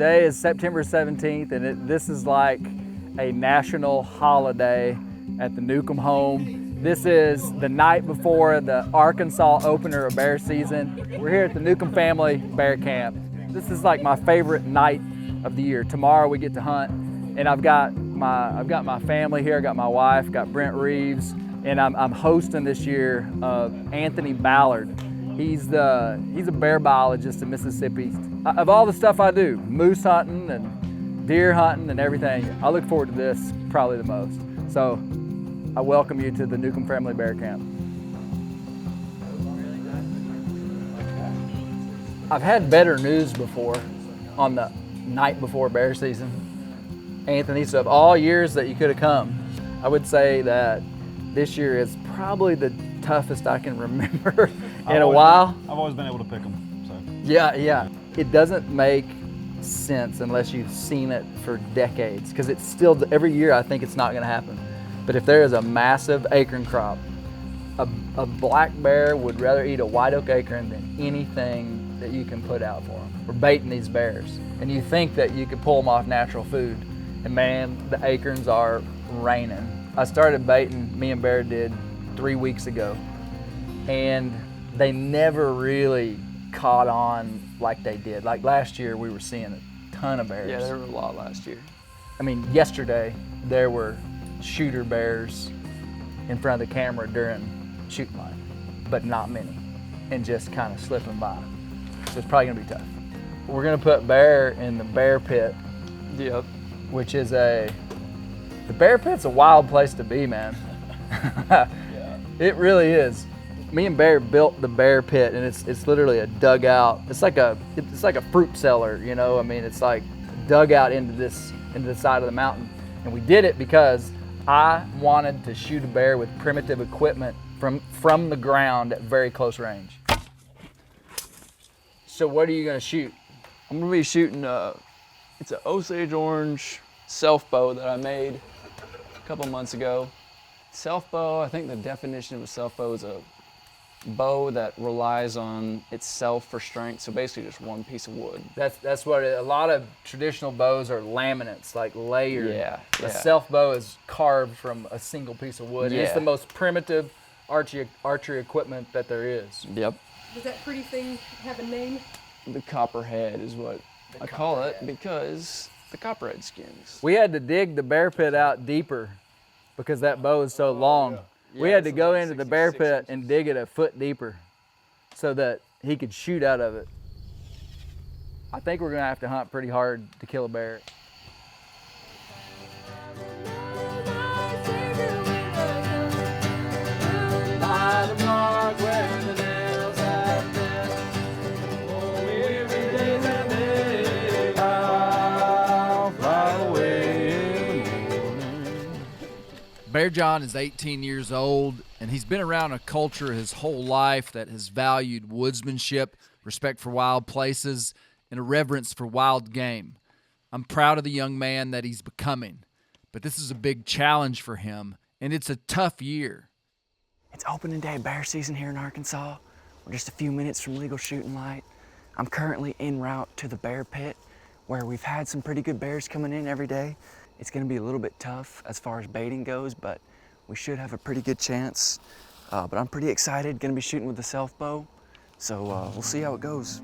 Today is September 17th, and this is like a national holiday at the Newcomb home. This is the night before the Arkansas opener of bear season. We're here at the Newcomb Family Bear Camp. This is like my favorite night of the year. Tomorrow we get to hunt, and I've got my family here. I got my wife, got Brent Reeves, and I'm hosting this year Anthony Ballard. He's a bear biologist in Mississippi. Of all the stuff I do, moose hunting and deer hunting and everything, I look forward to this probably the most. So I welcome you to the Newcomb Family Bear Camp. I've had better news before on the night before bear season. Anthony, so of all years that you could have come, I would say that this year is probably the toughest I can remember in a while. I've always been able to pick them, so. Yeah. It doesn't make sense unless you've seen it for decades, because it's still, every year I think it's not gonna happen. But if there is a massive acorn crop, a black bear would rather eat a white oak acorn than anything that you can put out for them. We're baiting these bears, and you think that you could pull them off natural food, and man, the acorns are raining. I started baiting, me and Bear did 3 weeks ago, and they never really caught on like they did. Like last year, we were seeing a ton of bears. Yeah, there were a lot last year. I mean, yesterday, there were shooter bears in front of the camera during shooting line, but not many, and just kind of slipping by. So it's probably gonna be tough. We're gonna put Bear in the bear pit. Yep. Which is the bear pit's a wild place to be, man. Yeah. It really is. Me and Bear built the bear pit, and it's literally a dugout. It's like a fruit cellar, you know. I mean, it's like dug out into the side of the mountain. And we did it because I wanted to shoot a bear with primitive equipment from the ground at very close range. So what are you gonna shoot? I'm gonna be shooting it's an Osage orange self bow that I made a couple months ago. Self bow, I think the definition of a self bow is a bow that relies on itself for strength, so basically just one piece of wood. That's what a lot of traditional bows are, laminates, like layered. Yeah. A self bow is carved from a single piece of wood. Yeah. It's the most primitive archery equipment that there is. Yep. Does that pretty thing have a name? The copperhead is what I call it, because the copperhead skins. We had to dig the bear pit out deeper because that bow is so long. We had to go into the bear pit and dig it a foot deeper so that he could shoot out of it. I think we're gonna have to hunt pretty hard to kill a bear. Bear John is 18 years old, and he's been around a culture his whole life that has valued woodsmanship, respect for wild places, and a reverence for wild game. I'm proud of the young man that he's becoming, but this is a big challenge for him, and it's a tough year. It's opening day bear season here in Arkansas. We're just a few minutes from legal shooting light. I'm currently en route to the bear pit, where we've had some pretty good bears coming in every day. It's gonna be a little bit tough as far as baiting goes, but we should have a pretty good chance. But I'm pretty excited, gonna be shooting with the self bow. So we'll see how it goes.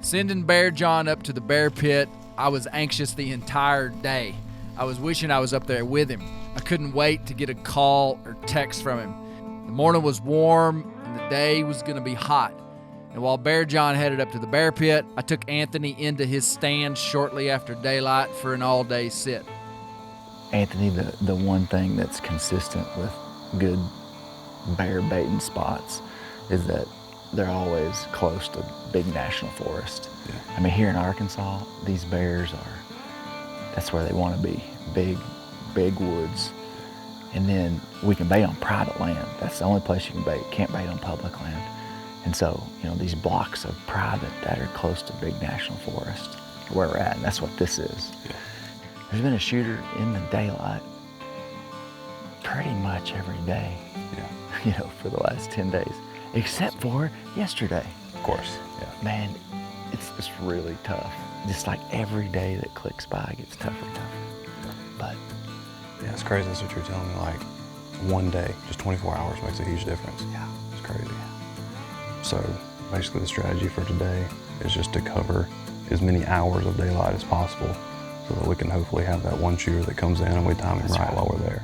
Sending Bear John up to the bear pit, I was anxious the entire day. I was wishing I was up there with him. I couldn't wait to get a call or text from him. The morning was warm and the day was gonna be hot. And while Bear John headed up to the bear pit, I took Anthony into his stand shortly after daylight for an all-day sit. Anthony, the one thing that's consistent with good bear baiting spots is that they're always close to big national forest. Yeah. I mean, here in Arkansas, these bears that's where they want to be, big woods. And then we can bait on private land. That's the only place you can bait. Can't bait on public land. And so, you know, these blocks of private that are close to big national forest, where we're at, and that's what this is. Yeah. There's been a shooter in the daylight pretty much every day, you know, for the last 10 days, except for yesterday. Of course, yeah. Man, it's really tough. just like every day that clicks by gets tougher and tougher. But yeah, it's crazy. That's what you're telling me. Like one day, just 24 hours makes a huge difference. yeah, It's crazy. So basically the strategy for today is just to cover as many hours of daylight as possible so that we can hopefully have that one shooter that comes in and we time him right while we're there.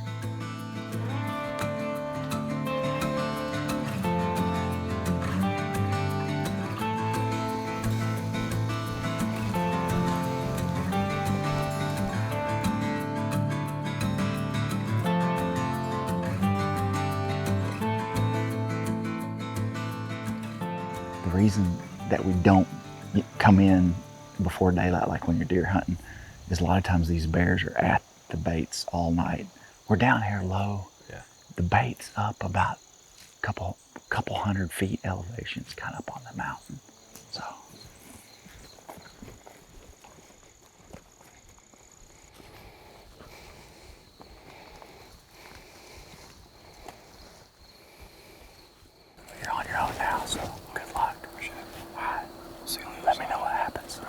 the reason that we don't come in before daylight, like when you're deer hunting, is a lot of times these bears are at the baits all night. We're down here low. Yeah. The bait's up about a couple 100 feet elevation. It's kind of up on the mountain. So. You're on your own now, so good luck. All right. Let me know what happens.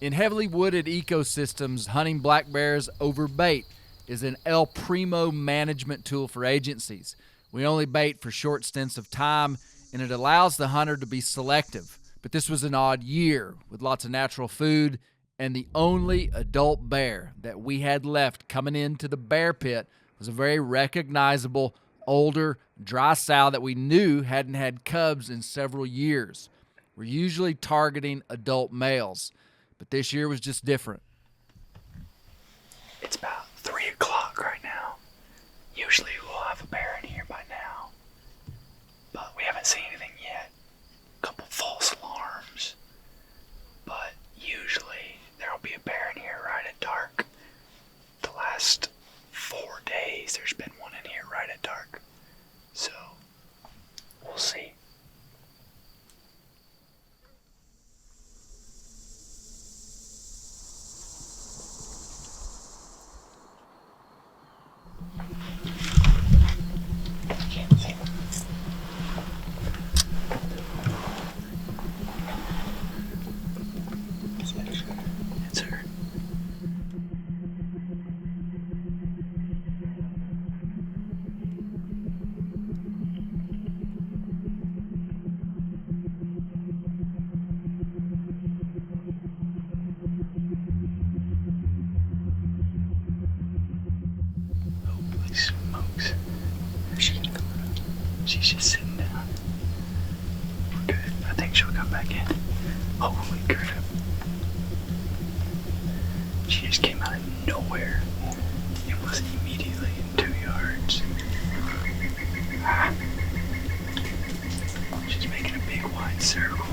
In heavily wooded ecosystems, hunting black bears over bait is an El Primo management tool for agencies. We only bait for short stints of time, and it allows the hunter to be selective. But this was an odd year with lots of natural food, and the only adult bear that we had left coming into the bear pit was a very recognizable, older, dry sow that we knew hadn't had cubs in several years. We're usually targeting adult males, but this year was just different. It's about 3 o'clock right now. Usually we'll have a bear in here by now, but we haven't seen anything yet. A couple false alarms, but usually there'll be a bear in here right at dark. The last 4 days there's been one in here right at dark, so we'll see. Can't see them. It's her. Holy smokes. She's just sitting down. We're good. I think she'll come back in. Holy crap. She just came out of nowhere and was immediately in 2 yards. Ah. She's making a big wide circle.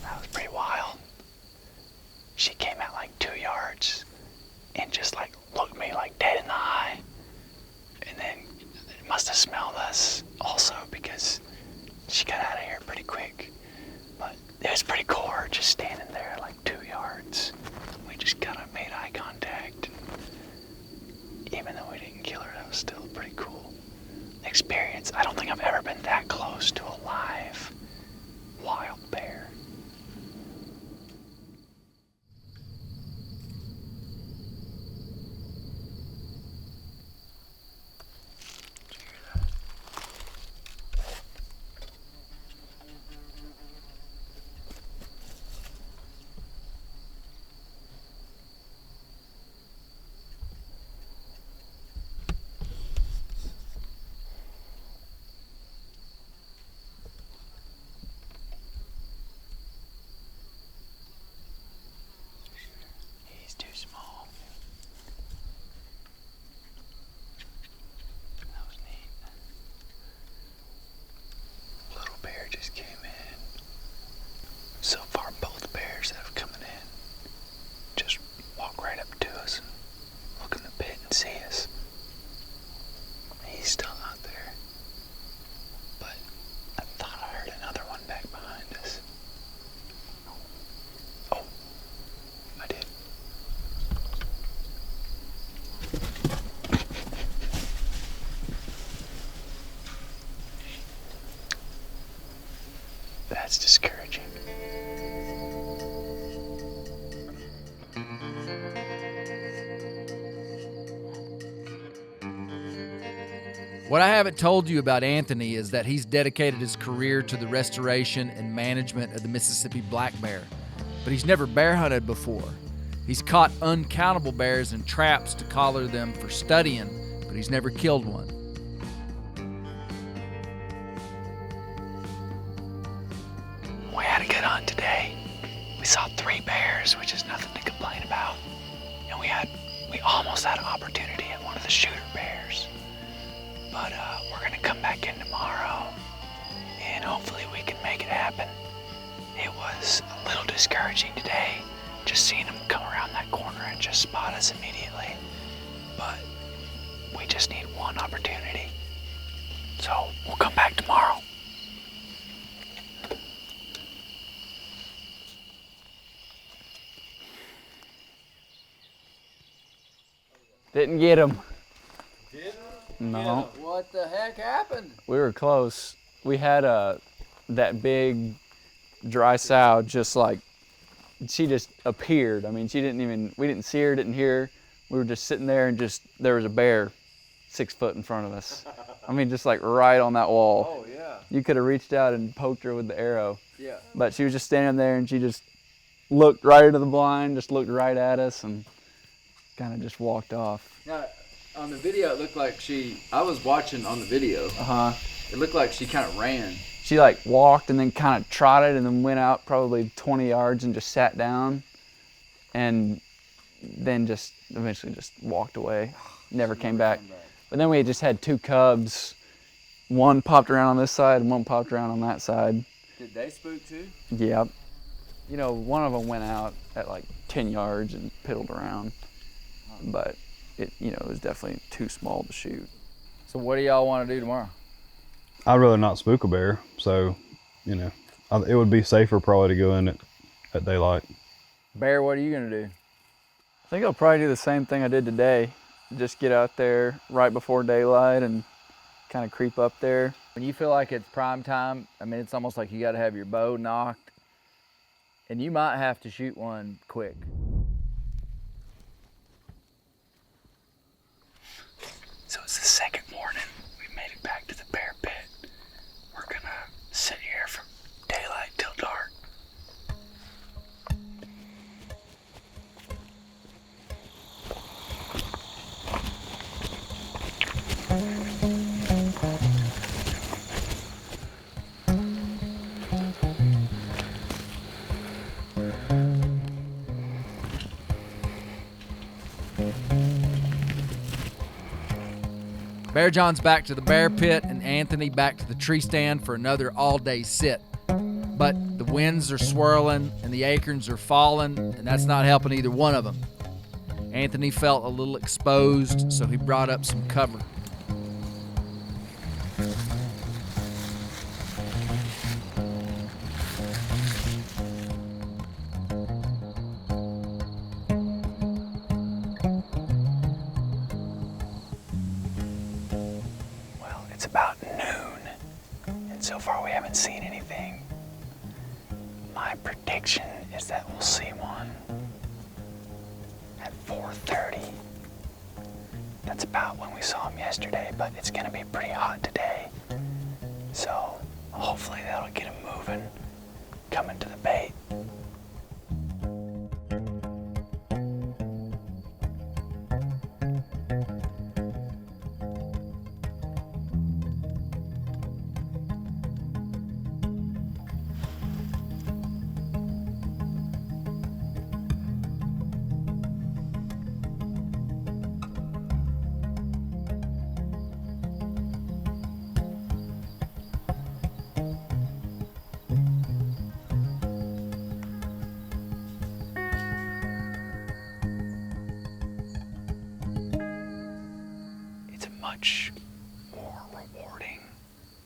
That was pretty wild. She came out like 2 yards and just like looked me like dead in the eye. And then it must have smelled us also because she got out of here pretty quick. But it was pretty cool, her just standing there like 2 yards. We just kind of made eye contact. And even though we didn't kill her, that was still a pretty cool experience. I don't think I've ever been that close to a live wild bear. He's too small. That was neat. Little bear just came in. So far, both bears that have come in just walk right up to us and look in the pit and see us. He's still out there. But I thought I heard another one back behind us. Oh, I did. that's discouraging. What I haven't told you about Anthony is that he's dedicated his career to the restoration and management of the Mississippi black bear, but he's never bear hunted before. He's caught uncountable bears in traps to collar them for studying, but he's never killed one. We had a good hunt today. We saw 3 bears, which is nothing to complain about. And we almost had an opportunity at one of the shooter bears. But we're gonna come back in tomorrow and hopefully we can make it happen. It was a little discouraging today, just seeing them come around that corner and just spot us immediately. But we just need one opportunity. So we'll come back tomorrow. Didn't get him. No. What the heck happened? We were close. We had that big dry sow just like, she just appeared. I mean, we didn't see her, didn't hear her. We were just sitting there and there was a bear 6 foot in front of us. I mean, just like right on that wall. Oh, yeah. You could have reached out and poked her with the arrow. Yeah. But she was just standing there and she just looked right into the blind, just looked right at us and kind of just walked off. Now, on the video, it looked like I was watching on the video. It looked like she kind of ran. She like walked and then kind of trotted and then went out probably 20 yards and just sat down and then just eventually just walked away. Never came back. But then we just had 2 cubs. One popped around on this side and one popped around on that side. Did they spook too? Yep. You know, one of them went out at like 10 yards and piddled around. But it was definitely too small to shoot. So what do y'all want to do tomorrow? I'd rather not spook a bear, so, it would be safer probably to go in at daylight. Bear, what are you going to do? I think I'll probably do the same thing I did today. Just get out there right before daylight and kind of creep up there. When you feel like it's prime time, I mean, it's almost like you got to have your bow knocked, and you might have to shoot one quick. So it's the second morning. We made it back to the bear pit. We're gonna sit here from daylight till dark. Bear John's back to the bear pit and Anthony back to the tree stand for another all-day sit. But the winds are swirling and the acorns are falling, and that's not helping either one of them. Anthony felt a little exposed, so he brought up some cover. It's about noon, and so far we haven't seen anything. My prediction is that we'll see one at 4:30. That's about when we saw him yesterday, but it's gonna be pretty hot today. So hopefully that'll get him moving, coming to the bait. Much more rewarding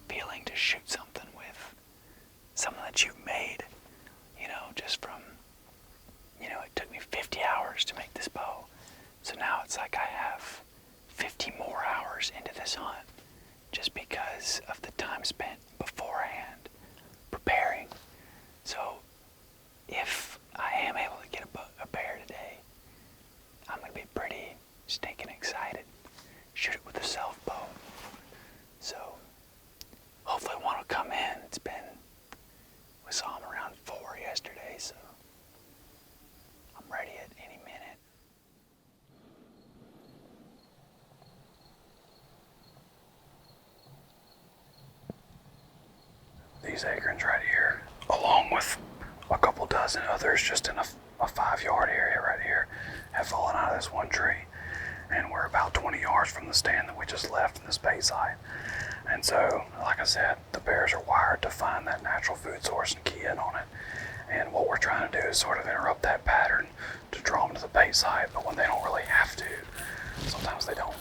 feeling to shoot something with something that you've made, just from, it took me 50 hours to make this bow. So now it's like I have 50 more hours into this hunt just because of the time spent beforehand preparing if I am able to get a bear today, I'm gonna be pretty stinking excited. Shoot it with a self bow. So hopefully one will come in. We saw him around 4 yesterday, so I'm ready at any minute. These acorns right here, along with a couple dozen others just in a 5-yard area right here, have fallen out of this one tree. And we're about 20 yards from the stand that we just left in this bait site. And so, like I said, the bears are wired to find that natural food source and key in on it. And what we're trying to do is sort of interrupt that pattern to draw them to the bait site, but when they don't really have to, sometimes they don't.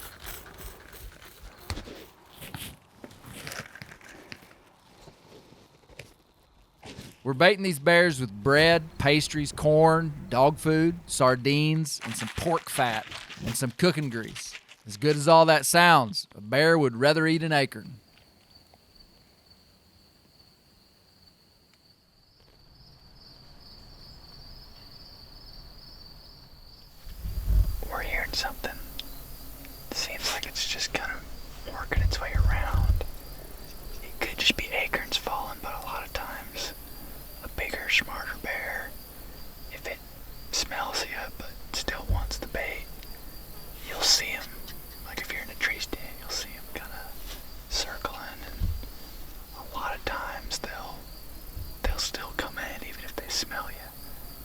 We're baiting these bears with bread, pastries, corn, dog food, sardines, and some pork fat and some cooking grease. As good as all that sounds, a bear would rather eat an acorn. We're hearing something. Seems like it's just kind of working its way around. It could just be acorns falling, but a lot of times a bigger, smarter bear, if it smells you but still wants the bait, you'll see him. Like if you're in a tree stand, you'll see him kind of circling, and a lot of times they'll still come in even if they smell you,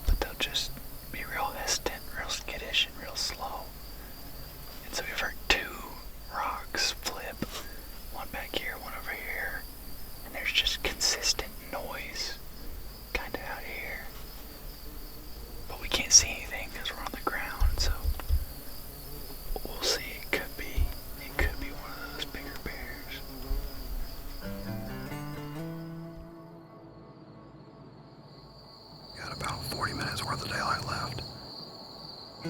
but they'll just be real hesitant, real skittish, and real slow. And so we've heard 2 rocks flip, one back here, one over here, and there's just consistent noise kind of out here. But we can't see anything because we're on the ground, so we'll see. It could be one of those bigger bears. Got about 40 minutes worth of daylight left.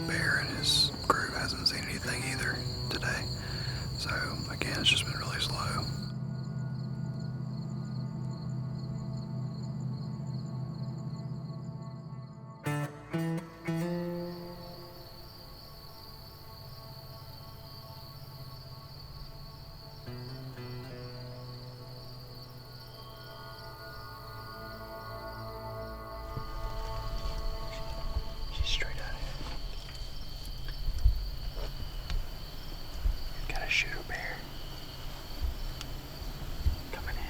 Bear and his crew hasn't seen anything either today. So again, it's just been really slow. She's straight out ahead. Got a shooter bear coming in.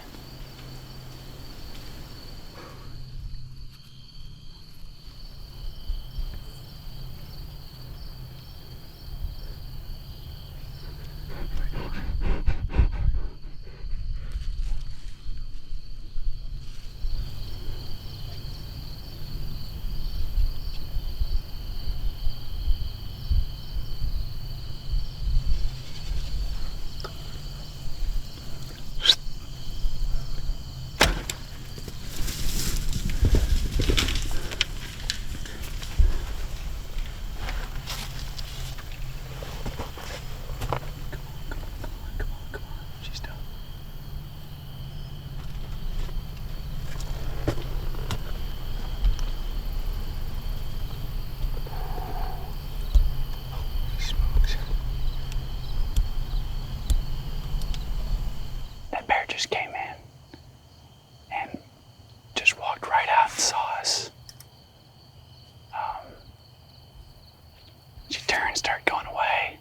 She's done. Smokes. That bear just came in and just walked right out and saw us. She turned, started going away.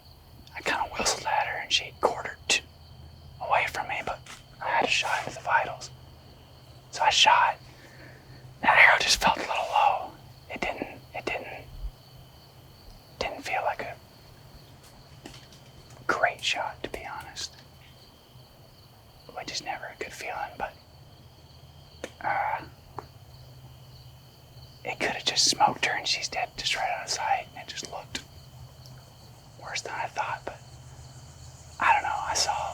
I kind of whistled at her and she quartered away from me, but I had a shot at the vitals. So I shot. That arrow just felt a little low. It didn't feel like a great shot, to be honest. Which is never a good feeling, but it could have just smoked her and she's dead just right out of sight, and it just looked worse than I thought. But I don't know, I saw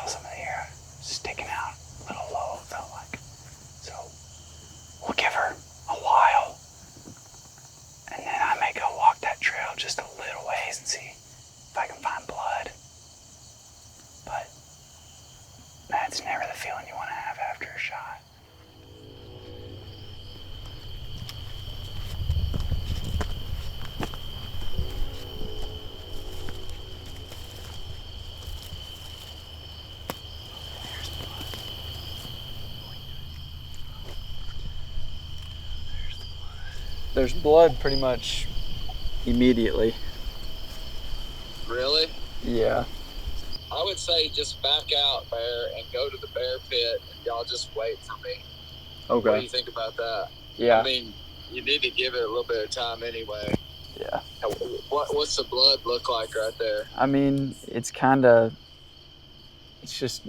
some of the hair sticking out a little low, it felt like. So we'll give her a while, and then I may go walk that trail just a little ways and see if I can find blood. But that's never the feeling you want to have after a shot. There's blood pretty much immediately. Really? Yeah. I would say just back out, Bear, and go to the bear pit, and y'all just wait for me. What do Okay. you think about that? Yeah. I mean, you need to give it a little bit of time anyway. Yeah. What's the blood look like right there? I mean, it's just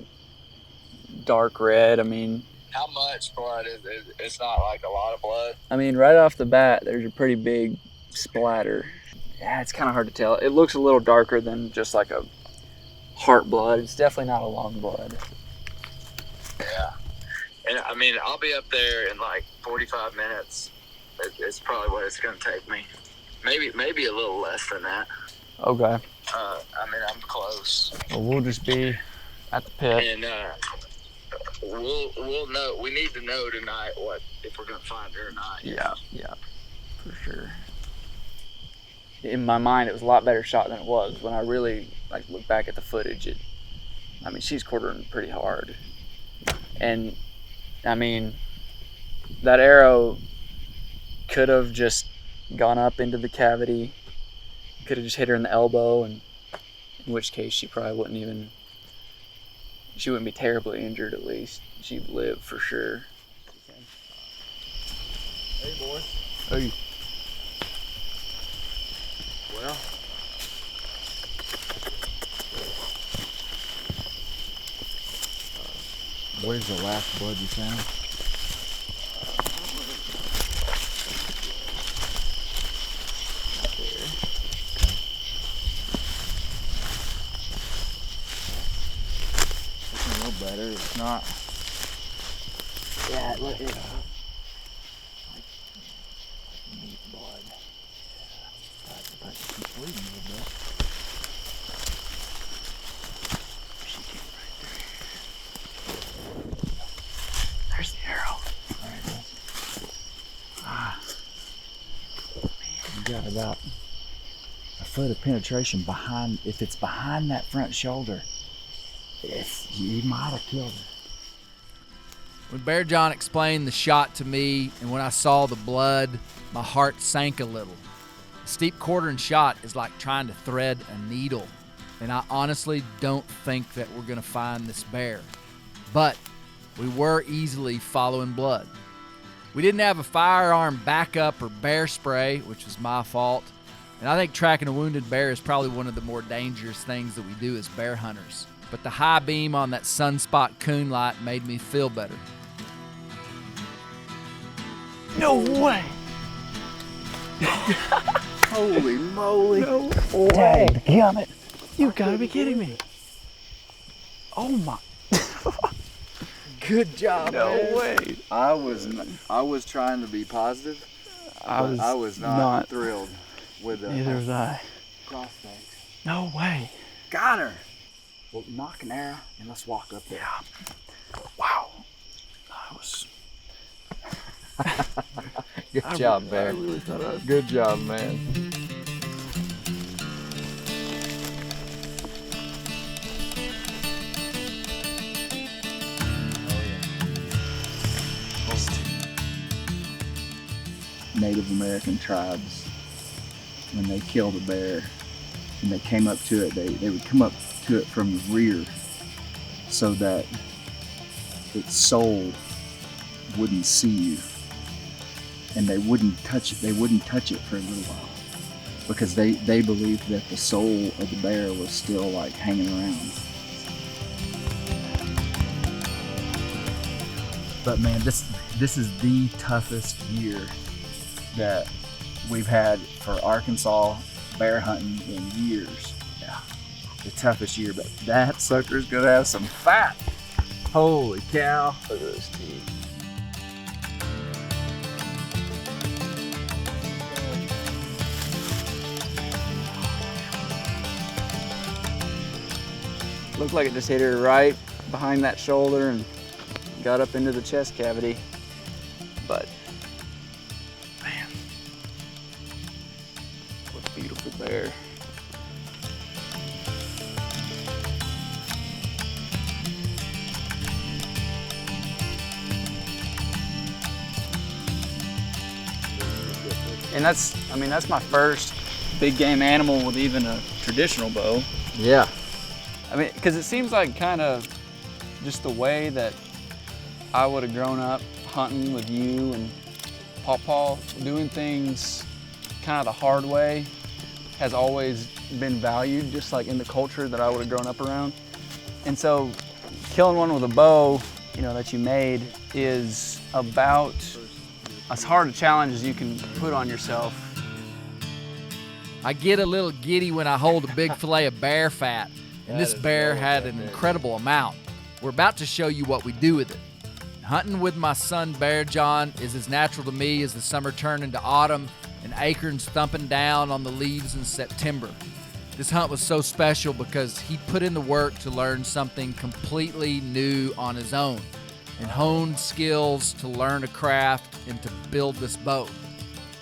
dark red. I mean, How much blood is it? It's not like a lot of blood. right off the bat, there's a pretty big splatter. Yeah, it's kind of hard to tell. It looks a little darker than just like a heart blood. It's definitely not a lung blood. Yeah. And I mean, I'll be up there in like 45 minutes. It's probably what it's going to take me. Maybe a little less than that. Okay. I mean, I'm close. Well, we'll just be at the pit. And we'll know. We need to know tonight if we're going to find her or not. Yeah, for sure. In my mind, it was a lot better shot than it was. When I really look back at the footage, she's quartering pretty hard. And I mean, that arrow could have just gone up into the cavity, could have just hit her in the elbow, and in which case she probably wouldn't be terribly injured. At least she'd live for sure. Hey, boy. Hey. Well, Where's the last blood you found? Looking a little better. It's not. Yeah, look. Meat blood. She's bleeding a little bit. She came right through. There's the arrow. Alright, you got about a foot of penetration behind. If it's behind that front shoulder, you might have killed her. When Bear John explained the shot to me, and when I saw the blood, my heart sank a little. A steep quartering shot is like trying to thread a needle, and I honestly don't think that we're gonna find this bear. But we were easily following blood. We didn't have a firearm backup or bear spray, which was my fault. And I think tracking a wounded bear is probably one of the more dangerous things that we do as bear hunters. But the high beam on that sunspot coon light made me feel better. No way! holy moly. No way! Dadgummit. You gotta be kidding me. Oh my. Good job, No man. way. I was trying to be positive. I was not thrilled with the Neither was I. prospect. No way. Got her. Well, knock an arrow and let's walk up there. Wow. I was. Good job, Bear. Good job, man. Native American tribes, when they killed a bear and they came up to it, they would come up to it from the rear so that its soul wouldn't see you, and they wouldn't touch it. They wouldn't touch it for a little while because they believed that the soul of the bear was still like hanging around. But man, this is the toughest year that we've had for Arkansas bear hunting in years. Yeah, the toughest year, but that sucker's gonna have some fat. Holy cow. Look at those teeth. Looked like it just hit her right behind that shoulder and got up into the chest cavity. But, man, what a beautiful bear. And that's my first big game animal with even a traditional bow. Yeah. I mean, because it seems like kind of just the way that I would have grown up hunting with you and Paw, doing things kind of the hard way has always been valued, just like in the culture that I would have grown up around. And so killing one with a bow, you know, that you made is about as hard a challenge as you can put on yourself. I get a little giddy when I hold a big fillet of bear fat, and this bear had an incredible amount. We're about to show you what we do with it. Hunting with my son Bear John is as natural to me as the summer turned into autumn and acorns thumping down on the leaves in September. This hunt was so special because he put in the work to learn something completely new on his own and honed skills to learn a craft and to build this bow.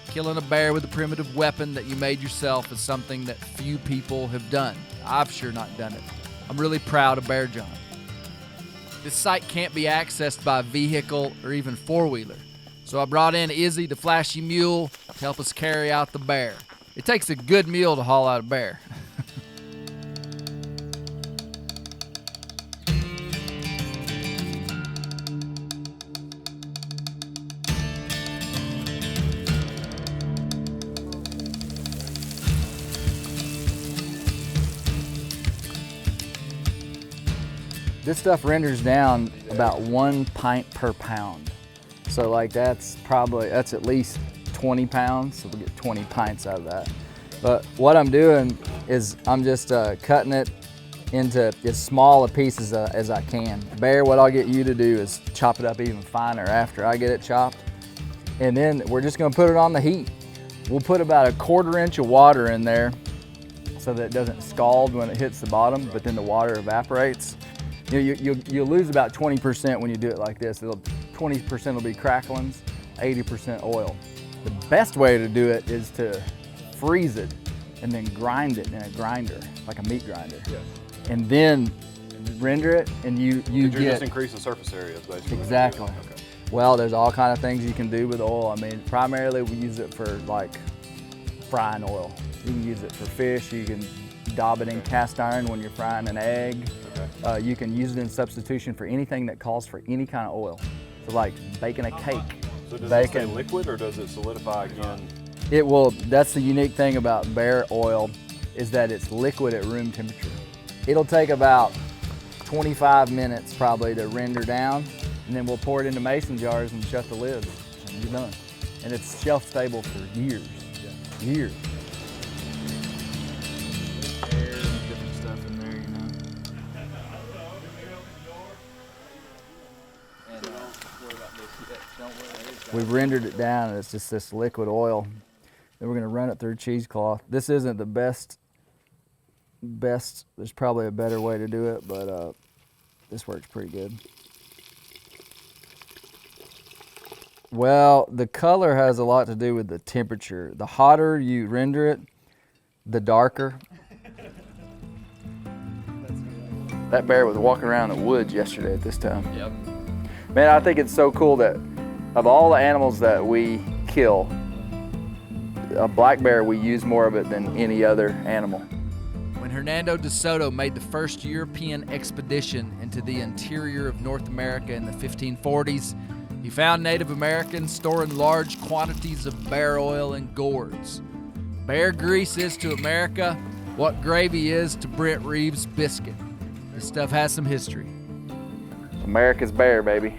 Killing a bear with a primitive weapon that you made yourself is something that few people have done. I've sure not done it. I'm really proud of Bear John. This site can't be accessed by vehicle or even four-wheeler, so I brought in Izzy, the flashy mule, to help us carry out the bear. It takes a good mule to haul out a bear. This stuff renders down about 1 pint per pound. So like that's at least 20 pounds, so we'll get 20 pints out of that. But what I'm doing is I'm just cutting it into as small a pieces as I can. Bear, what I'll get you to do is chop it up even finer after I get it chopped. And then we're just gonna put it on the heat. We'll put about 1/4 inch of water in there so that it doesn't scald when it hits the bottom, but then the water evaporates. You'll lose about 20% when you do it like this. 20% will be cracklings, 80% oil. The best way to do it is to freeze it and then grind it in a grinder, like a meat grinder. Yeah. And then render it, and you You're get just increasing surface area, basically. Exactly. Okay. Well, there's all kind of things you can do with oil. I mean, primarily we use it for like frying oil. You can use it for fish. You can daub it in cast iron when you're frying an egg. Okay. You can use it in substitution for anything that calls for any kind of oil. So like baking a cake. So does it stay liquid or does it solidify again? It will. That's the unique thing about bear oil is that it's liquid at room temperature. It'll take about 25 minutes probably to render down, and then we'll pour it into mason jars and shut the lids, and you're done. And it's shelf stable for years. Yeah. Years. Different stuff in there, you know. We've rendered it down, and it's just this liquid oil. Then we're gonna run it through cheesecloth. This isn't the best, there's probably a better way to do it, but this works pretty good. Well, the color has a lot to do with the temperature. The hotter you render it, the darker. That bear was walking around the woods yesterday at this time. Yep. Man, I think it's so cool that of all the animals that we kill, a black bear, we use more of it than any other animal. When Hernando de Soto made the first European expedition into the interior of North America in the 1540s, he found Native Americans storing large quantities of bear oil in gourds. Bear grease is to America what gravy is to Brent Reeves' biscuit. This stuff has some history. America's bear, baby.